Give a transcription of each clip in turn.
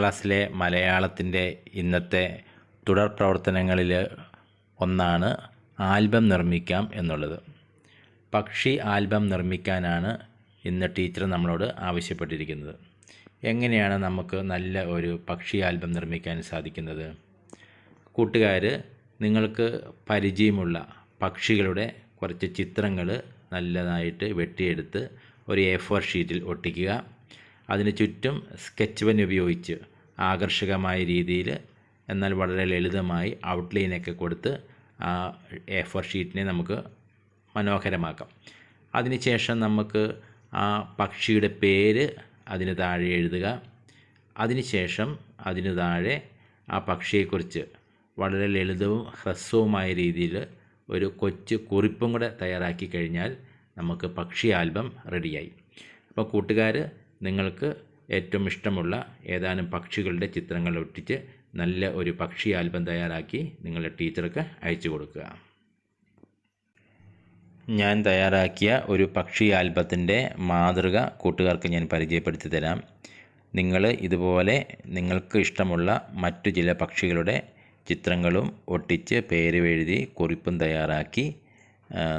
ക്ലാസ്സിലെ മലയാളത്തിൻ്റെ ഇന്നത്തെ തുടർ പ്രവർത്തനങ്ങളിൽ ഒന്നാണ് ആൽബം നിർമ്മിക്കാം എന്നുള്ളത്. പക്ഷി ആൽബം നിർമ്മിക്കാനാണ് ഇന്ന് ടീച്ചർ നമ്മളോട് ആവശ്യപ്പെട്ടിരിക്കുന്നത്. എങ്ങനെയാണ് നമുക്ക് നല്ല ഒരു പക്ഷി ആൽബം നിർമ്മിക്കാൻ സാധിക്കുന്നത്? കൂട്ടുകാർ, നിങ്ങൾക്ക് പരിചയമുള്ള പക്ഷികളുടെ കുറച്ച് ചിത്രങ്ങൾ നല്ലതായിട്ട് വെട്ടിയെടുത്ത് ഒരു A4 ഷീറ്റിൽ ഒട്ടിക്കുക. അതിന് ചുറ്റും സ്കെച്ച് പെൻ ഉപയോഗിച്ച് ആകർഷകമായ രീതിയിൽ എന്നാൽ വളരെ ലളിതമായി ഔട്ട്ലൈനൊക്കെ കൊടുത്ത് ആ A4 ഷീറ്റിനെ നമുക്ക് മനോഹരമാക്കാം. അതിനുശേഷം നമുക്ക് ആ പക്ഷിയുടെ പേര് അതിന് താഴെ എഴുതുക. അതിനുശേഷം അതിന് താഴെ ആ പക്ഷിയെക്കുറിച്ച് വളരെ ലളിതവും ഹ്രസ്വവുമായ രീതിയിൽ ഒരു കൊച്ചു കുറിപ്പും കൂടെ തയ്യാറാക്കി കഴിഞ്ഞാൽ നമുക്ക് പക്ഷി ആൽബം റെഡിയായി. അപ്പോൾ കൂട്ടുകാർ, നിങ്ങൾക്ക് ഏറ്റവും ഇഷ്ടമുള്ള ഏതാനും പക്ഷികളുടെ ചിത്രങ്ങൾ ഒട്ടിച്ച് നല്ല ഒരു പക്ഷി ആൽബം തയ്യാറാക്കി നിങ്ങളുടെ ടീച്ചർക്ക് അയച്ചു കൊടുക്കുക. ഞാൻ തയ്യാറാക്കിയ ഒരു പക്ഷി ആൽബത്തിൻ്റെ മാതൃക കൂട്ടുകാർക്ക് ഞാൻ പരിചയപ്പെടുത്തി തരാം. നിങ്ങൾ ഇതുപോലെ നിങ്ങൾക്ക് ഇഷ്ടമുള്ള മറ്റു ചില പക്ഷികളുടെ ചിത്രങ്ങളും ഒട്ടിച്ച് പേര് എഴുതി കുറിപ്പും തയ്യാറാക്കി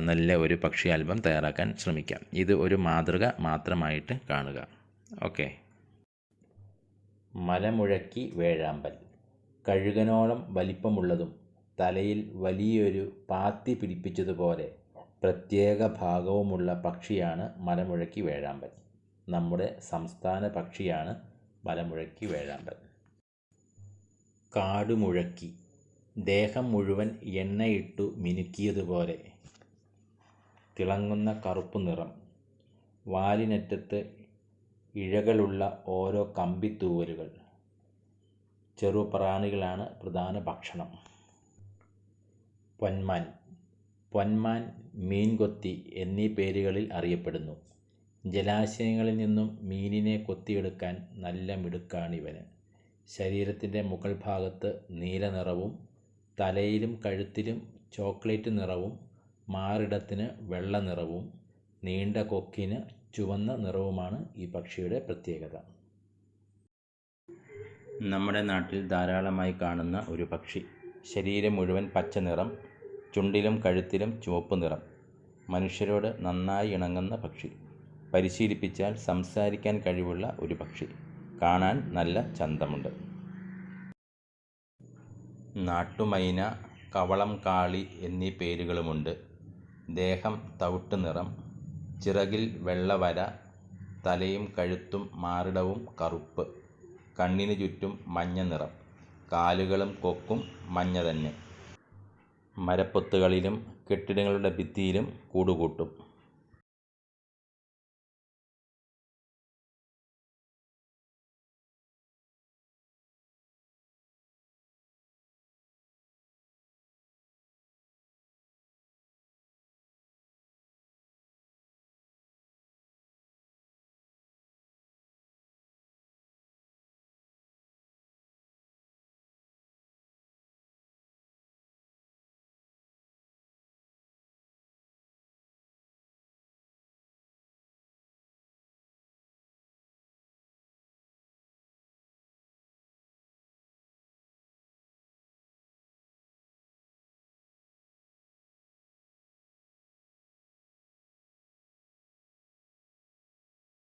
നല്ല ഒരു പക്ഷി ആൽബം തയ്യാറാക്കാൻ ശ്രമിക്കാം. ഇത് ഒരു മാതൃക മാത്രമായിട്ട് കാണുക. ഓക്കെ. മലമുഴക്കി വേഴാമ്പൽ. കഴുകനോളം വലിപ്പമുള്ളതും തലയിൽ വലിയൊരു പാത്തി പിടിപ്പിച്ചതുപോലെ പ്രത്യേക ഭാഗവുമുള്ള പക്ഷിയാണ് മലമുഴക്കി വേഴാമ്പൽ. നമ്മുടെ സംസ്ഥാന പക്ഷിയാണ് മലമുഴക്കി വേഴാമ്പൽ. കാടുമുഴക്കി. ദേഹം മുഴുവൻ എണ്ണയിട്ടു മിനുക്കിയതുപോലെ തിളങ്ങുന്ന കറുപ്പ് നിറം. വാലിനറ്റത്ത് ഇഴകളുള്ള ഓരോ കമ്പിത്തൂവലുകൾ. ചെറുപ്രാണികളാണ് പ്രധാന ഭക്ഷണം. പൊന്മാൻ. പൊന്മാൻ, മീൻകൊത്തി എന്നീ പേരുകളിൽ അറിയപ്പെടുന്നു. ജലാശയങ്ങളിൽ നിന്നും മീനിനെ കൊത്തിയെടുക്കാൻ നല്ല മിടുക്കാണിവന്. ശരീരത്തിൻ്റെ മുകൾ ഭാഗത്ത് നീല നിറവും തലയിലും കഴുത്തിലും ചോക്ലേറ്റ് നിറവും മാറിടത്തിന് വെള്ള നിറവും നീണ്ട കൊക്കിന് ചുവന്ന നിറവുമാണ് ഈ പക്ഷിയുടെ പ്രത്യേകത. നമ്മുടെ നാട്ടിൽ ധാരാളമായി കാണുന്ന ഒരു പക്ഷി. ശരീരം മുഴുവൻ പച്ച നിറം, ചുണ്ടിലും കഴുത്തിലും ചുവപ്പ് നിറം. മനുഷ്യരോട് നന്നായി ഇണങ്ങുന്ന പക്ഷി. പരിശീലിപ്പിച്ചാൽ സംസാരിക്കാൻ കഴിവുള്ള ഒരു പക്ഷി. കാണാൻ നല്ല ചന്തമുണ്ട്. നാട്ടുമൈന, കവളം കാളി എന്നീ പേരുകളുമുണ്ട്. ദേഹം തവിട്ട് നിറം, ചിറകിൽ വെള്ളവര, തലയും കഴുത്തും മാറിടവും കറുപ്പ്, കണ്ണിന് ചുറ്റും മഞ്ഞ നിറം, കാലുകളും കൊക്കും മഞ്ഞ തന്നെ. മരപ്പൊത്തുകളിലും കെട്ടിടങ്ങളുടെ ഭിത്തിയിലും കൂടുകൂട്ടും.